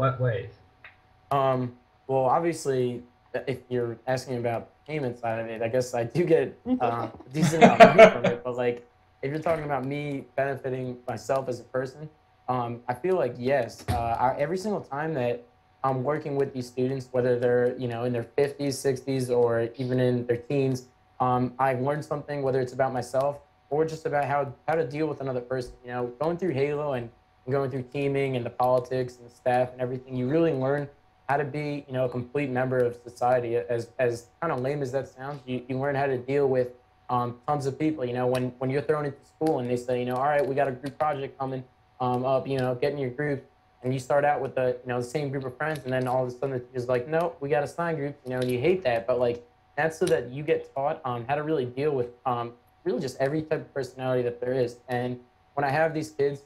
what ways? Well, obviously, if you're asking about the payment side of it, I guess I do get a decent amount of money from it. But like, if you're talking about me benefiting myself as a person, I feel like yes. Every single time that I'm working with these students, whether they're in their 50s, 60s, or even in their teens, I've learned something. Whether it's about myself or just about how to deal with another person. Going through Halo and going through teaming and the politics and the staff and everything, you really learn how to be, a complete member of society. As kind of lame as that sounds, you learn how to deal with tons of people. When you're thrown into school and they say, all right, we got a group project coming up, get in your group, and you start out with the same group of friends, and then all of a sudden the teacher's like, no, we got assigned groups, and you hate that, but like that's so that you get taught how to really deal with really just every type of personality that there is. And when I have these kids,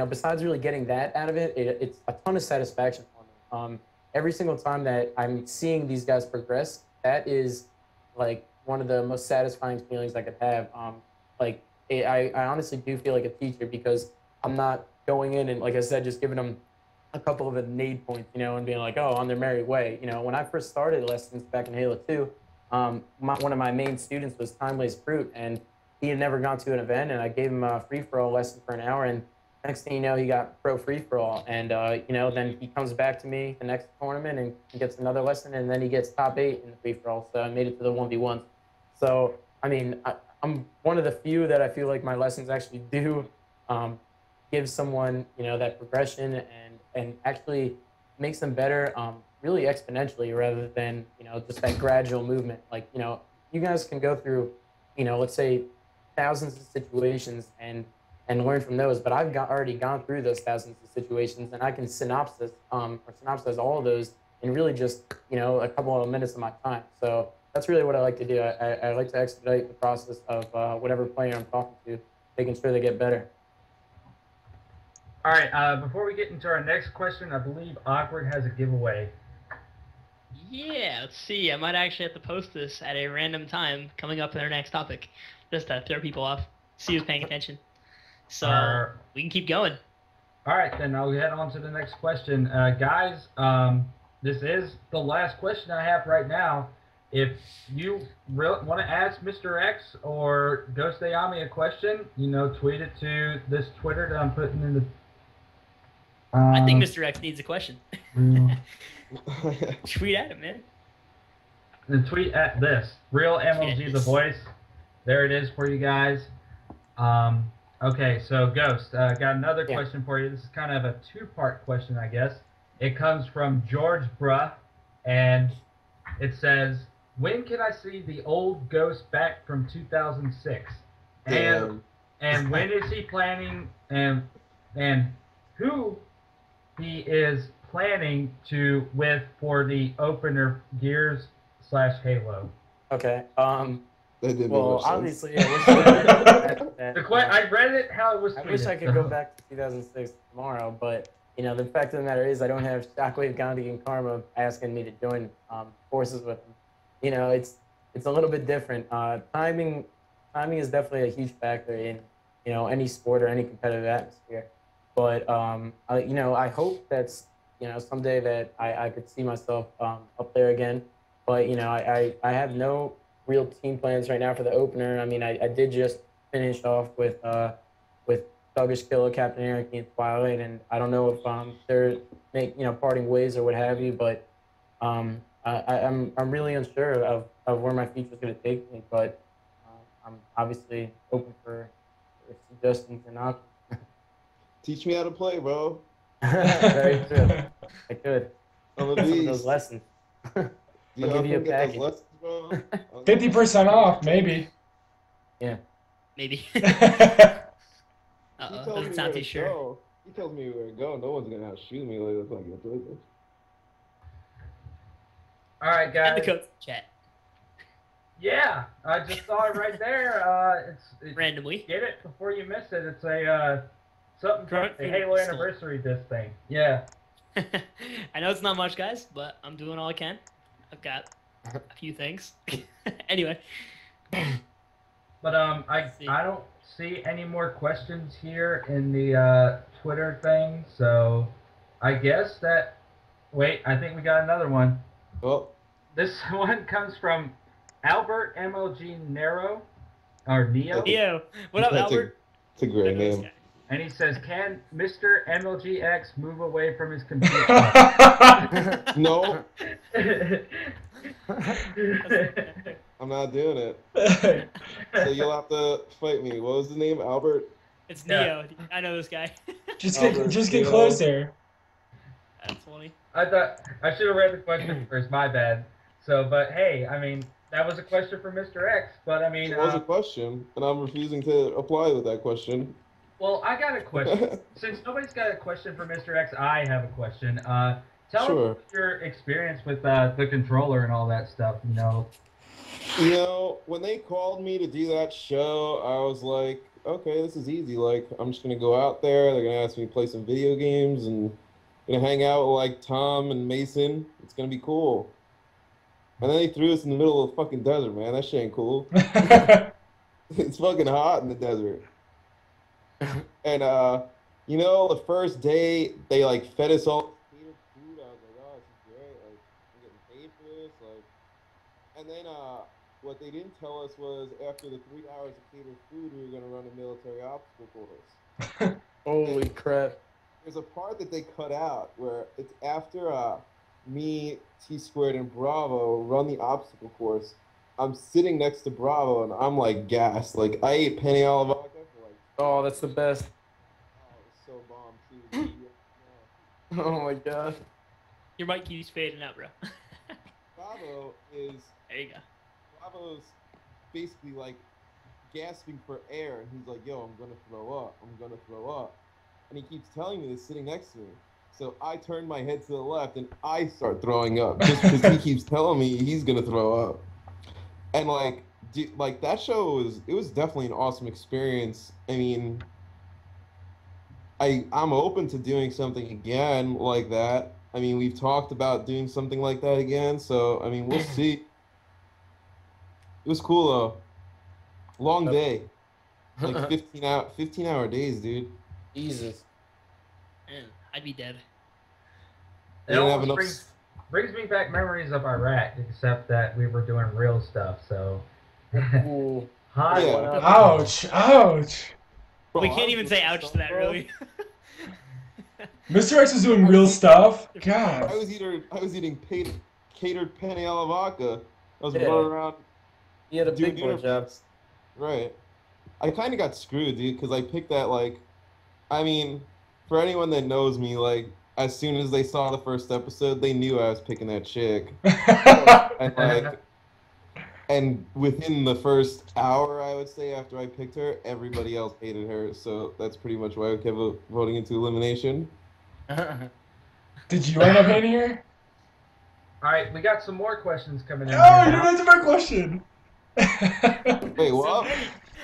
besides really getting that out of it, it's a ton of satisfaction for me. Every single time that I'm seeing these guys progress, that is like one of the most satisfying feelings I could have. I honestly do feel like a teacher because I'm not going in and, like I said, just giving them a couple of need points, and being like, oh, on their merry way. When I first started lessons back in Halo 2, one of my main students was Timeless Fruit, and he had never gone to an event, and I gave him a free-for-all lesson for an hour, and next thing you know, he got pro free-for-all, and then he comes back to me the next tournament and gets another lesson, and then he gets top 8 in the free-for-all, so I made it to the 1v1. So, I mean, I'm one of the few that I feel like my lessons actually do give someone, that progression and actually makes them better really exponentially rather than, just that gradual movement. Like, you guys can go through, let's say thousands of situations and learn from those, but already gone through those thousands of situations, and I can synopsize all of those in really just, a couple of minutes of my time. So that's really what I like to do. I like to expedite the process of whatever player I'm talking to, making sure they get better. All right, before we get into our next question, I believe Awkward has a giveaway. Yeah, let's see. I might actually have to post this at a random time coming up in our next topic, just to throw people off, see who's paying attention. So we can keep going. All right, then I'll head on to the next question. Guys, this is the last question I have right now. If you want to ask Mr. X or Ghost Ayami a question, tweet it to this Twitter that I'm putting in the... I think Mr. X needs a question. Tweet at him, man. And tweet at this. Real MLG The Voice. There it is for you guys. Okay, so Ghost, got another question for you. This is kind of a two-part question, I guess. It comes from George Bruh, and it says, when can I see the old Ghost back from 2006? And when is he planning, and who he is planning to with for the opener Gears/Halo? Okay. Well, obviously, I read it how it was tweeted. I wish I could go back to 2006 tomorrow, but the fact of the matter is I don't have Shockwave, Gandhi, and Karma asking me to join forces with them. It's a little bit different. Timing is definitely a huge factor in any sport or any competitive atmosphere. But I hope that's someday that I could see myself up there again. But I have no real team plans right now for the opener. I mean, I did just finish off with Thuggish Killer, Captain Anarchy, and Twilight, and I don't know if they're parting ways or what have you, but I'm really unsure of where my future is going to take me. But I'm obviously open for suggestions and options. Teach me how to play, bro. Very true. I could. I'm a Some of beast. those lessons. I'll give you a package. Lessons, bro? 50% off, maybe. Yeah. Maybe. He Doesn't sound too sure. Go. He tells me where to go. No one's gonna shoot me later. All right, guys. And the coach chat. Yeah, I just saw it right there. It's Randomly. Get it before you miss it. It's a something from the Halo anniversary disc thing. Yeah. I know it's not much, guys, but I'm doing all I can. I've got a few things. Anyway. But I don't see any more questions here in the Twitter thing, so I guess that wait, I think we got another one. Oh, This one comes from Albert MLG Nero, or Neo. Neo. What up, Albert? It's a great This name. guy. And he says, can Mr. MLGX move away from his computer? No, I'm not doing it. So you'll have to fight me. What was the name? Albert? It's Yeah. Neo. I know this guy. Just Albert, get you know. closer. That's funny. I thought I should have read the question first. My bad. So, but hey, I mean, that was a question for Mr. X. But I mean, It was a question, and I'm refusing to apply with that question. well, I got a question. Since nobody's got a question for Mr. X, I have a question. Tell Sure. us your experience with the controller and all that stuff. You know. You know, when they called me to do that show, I was like, okay, this is easy. Like, I'm just gonna go out there. They're gonna ask me to play some video games, and gonna hang out with like Tom and Mason. It's gonna be cool. And then they threw us in the middle of the fucking desert, man. That shit ain't cool. It's fucking hot in the desert. And you know, the first day they like fed us all catered food. I was like, oh, this is great. Like, I'm getting paid for this. Like, and then what they didn't tell us was after the 3 hours of catered food, we were gonna run a military obstacle course. Holy crap. There's a part that they cut out where it's after me, T Squared, and Bravo run the obstacle course. I'm sitting next to Bravo and I'm like gassed. Like I ate penny a la vodka for like, Oh, that's the best. oh, it was so bomb too. Oh my god. Your mic keeps fading out, bro. Bravo is There you go. Bravo's basically like gasping for air, and he's like, "Yo, I'm gonna throw up. I'm gonna throw up," and he keeps telling me this sitting next to me. So I turn my head to the left and I start throwing up just because he keeps telling me he's gonna throw up. And like, like that show was definitely an awesome experience. I mean, I'm open to doing something again like that. I mean, we've talked about doing something like that again. So I mean, we'll see. It was cool though. Long day, like 15-hour days, dude. Jesus. Man, I'd be dead. It They didn't have almost enough. brings me back memories of Iraq, except that we were doing real stuff. So, Ooh. hi. Yeah. what up? Ouch! Ouch! Bro, We I can't was even doing say ouch to stuff, that, bro. really. Mr. X is doing real stuff. God. I was eating catered penny a la vodka. I was Yeah. running around He had a doing big boy job. interviews. Right. I kind of got screwed, dude, because I picked that, like, I mean, for anyone that knows me, like, as soon as they saw the first episode, they knew I was picking that chick. And, like, and within the first hour, I would say, after I picked her, everybody else hated her. So that's pretty much why I kept voting into elimination. Did you end up hating her? All right, we got some more questions coming in. Oh, here you now. didn't answer my question. Wait, what?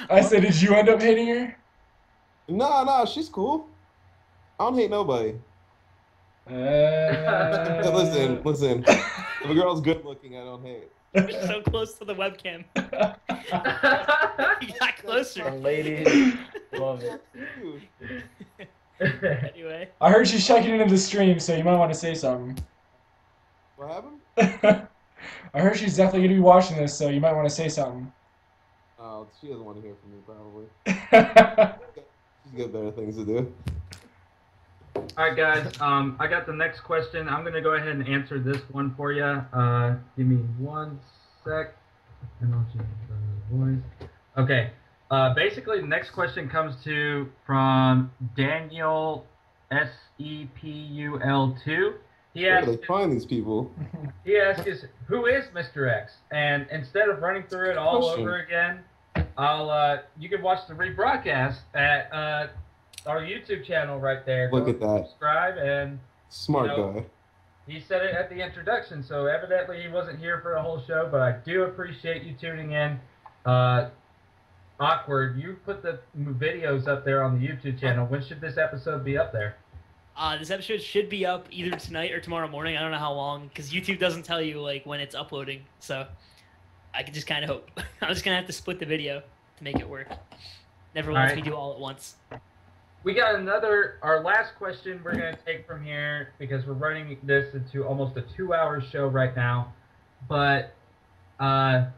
I said, did you end up hating her? Nah, she's cool. I don't hate nobody. Listen. If a girl's good looking, I don't hate. You're so close to the webcam. You got closer. Young lady. Love it. Dude, Anyway. I heard she's checking into the stream, so you might want to say something. what happened? I heard she's definitely going to be watching this, so you might want to say something. Oh, she doesn't want to hear from me, probably. She's got better things to do. All right, guys. I got the next question. I'm gonna go ahead and answer this one for you. Give me 1 sec. Okay. Basically, the next question comes from Daniel SEPUL2. He Where do asked, they find these people? us, who is Mr. X? And instead of running through it all Question. over again, you can watch the rebroadcast at our YouTube channel right there. Look Go at that. Subscribe, and Smart You know, guy. he said it at the introduction, so evidently he wasn't here for the whole show, but I do appreciate you tuning in. Awkward, you put the videos up there on the YouTube channel. When should this episode be up there? This episode should be up either tonight or tomorrow morning. I don't know how long, because YouTube doesn't tell you like when it's uploading. So I can just kind of hope. I'm just gonna have to split the video to make it work. Never lets me do all at once. We got our last question we're going to take from here because we're running this into almost a 2-hour show right now. But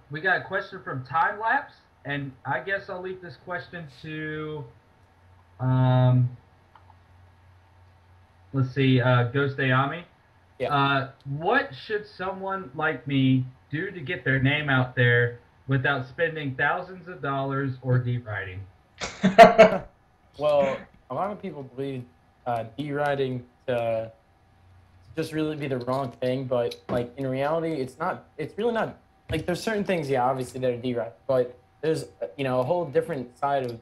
we got a question from Time Lapse, and I guess I'll leave this question to, let's see, Ghost Ayami. Yeah. What should someone like me do to get their name out there without spending thousands of dollars or deriding? Well, a lot of people believe deriding to just really be the wrong thing, but like in reality, it's not. It's really not. Like there's certain things, yeah, obviously that are deride, but there's a whole different side of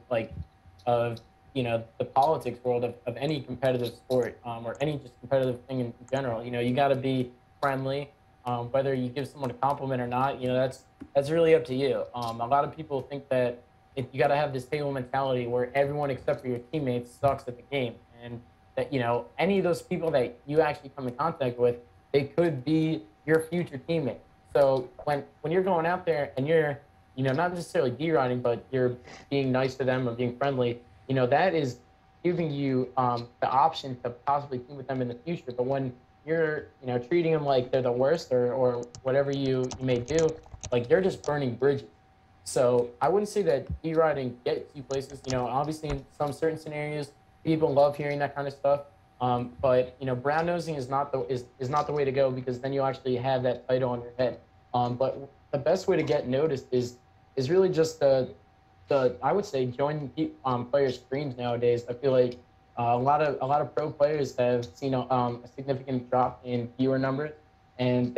of the politics world of any competitive sport or any just competitive thing in general. You got to be friendly. Whether you give someone a compliment or not, that's really up to you. A lot of people think that you got to have this table mentality where everyone except for your teammates sucks at the game, and that any of those people that you actually come in contact with, they could be your future teammate. So when you're going out there and you're not necessarily deriding, but you're being nice to them or being friendly, that is giving you the option to possibly team with them in the future. But when you're treating them like they're the worst or whatever you may do, like you're just burning bridges. So I wouldn't say that deriding gets you places. Obviously in some certain scenarios, people love hearing that kind of stuff. But brown nosing is not the way to go, because then you'll actually have that title on your head. But the best way to get noticed is really just the I would say join players' streams nowadays. I feel like a lot of pro players have seen a significant drop in viewer numbers, and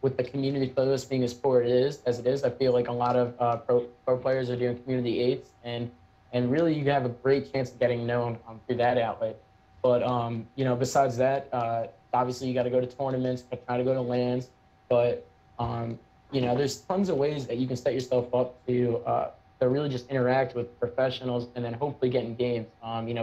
with the community playlist being as poor as it is, I feel like a lot of pro players are doing community eights, and really you have a great chance of getting known through that outlet. But besides that, obviously you got to go to tournaments, try to go to LANs, but there's tons of ways that you can set yourself up to really just interact with professionals and then hopefully get in games.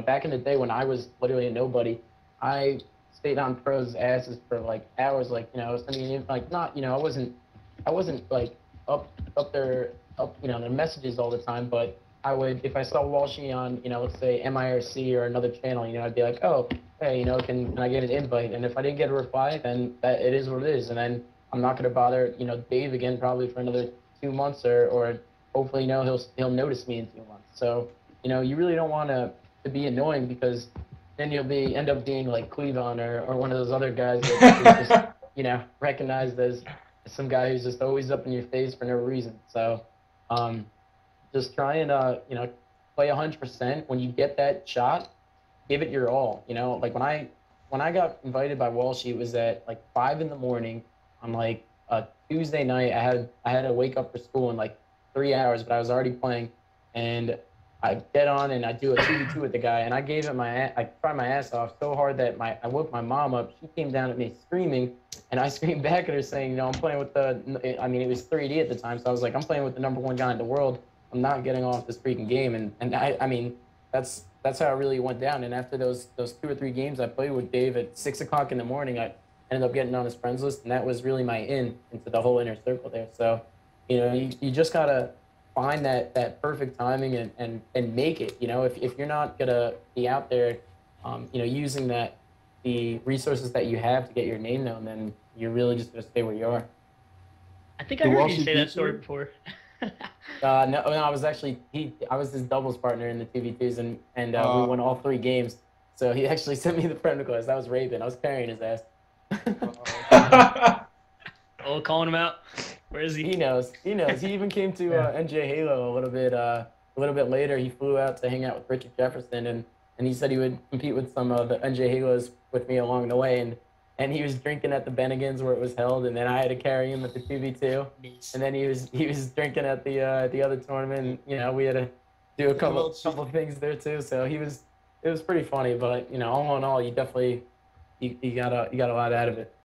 Back in the day when I was literally a nobody, I stayed on pros' asses for like hours, sending in, like not, I wasn't like up there, their messages all the time, but I would, if I saw Walshy on, let's say MIRC or another channel, I'd be like, oh, hey, can I get an invite? And if I didn't get a reply, then it is what it is. And then I'm not going to bother, Dave again probably for another 2 months, or hopefully, he'll notice me in 2 months. So, you really don't want to be annoying, because then you'll end up being like Cleavon or one of those other guys that is just, recognized as some guy who's just always up in your face for no reason. So, just try and play 100%. When you get that shot, give it your all. Like when I got invited by Walshy, it was at like 5 in the morning on like a Tuesday night. I had to wake up for school in like 3 hours, but I was already playing, and I get on and I do a 2v2 with the guy, and I tried my ass off so hard that I woke my mom up. She came down at me screaming, and I screamed back at her saying, I'm playing with it was 3D at the time, so I was like, I'm playing with the #1 guy in the world. I'm not getting off this freaking game. And that's how it really went down. And after those 2 or 3 games I played with Dave at 6 o'clock in the morning, I ended up getting on his friends list, and that was really my into the whole inner circle there. So, you just gotta find that perfect timing and make it. If you're not gonna be out there, using the resources that you have to get your name known, then you're really just gonna stay where you are. I think I heard you say that story before. No, I was actually I was his doubles partner in the 2v2s, and we won all 3 games. So he actually sent me the friend request. That was Raven. I was carrying his ass. Oh, calling him out. Where is he? He knows. He even came to NJ Halo a little bit later. He flew out to hang out with Richard Jefferson, and he said he would compete with some of the NJ Halos with me along the way, and he was drinking at the Bennigan's where it was held, and then I had to carry him at the 2v2, and then he was drinking at the other tournament. And, we had to do a couple of things there too. So it was pretty funny, but all in all, you definitely you got a lot out of it.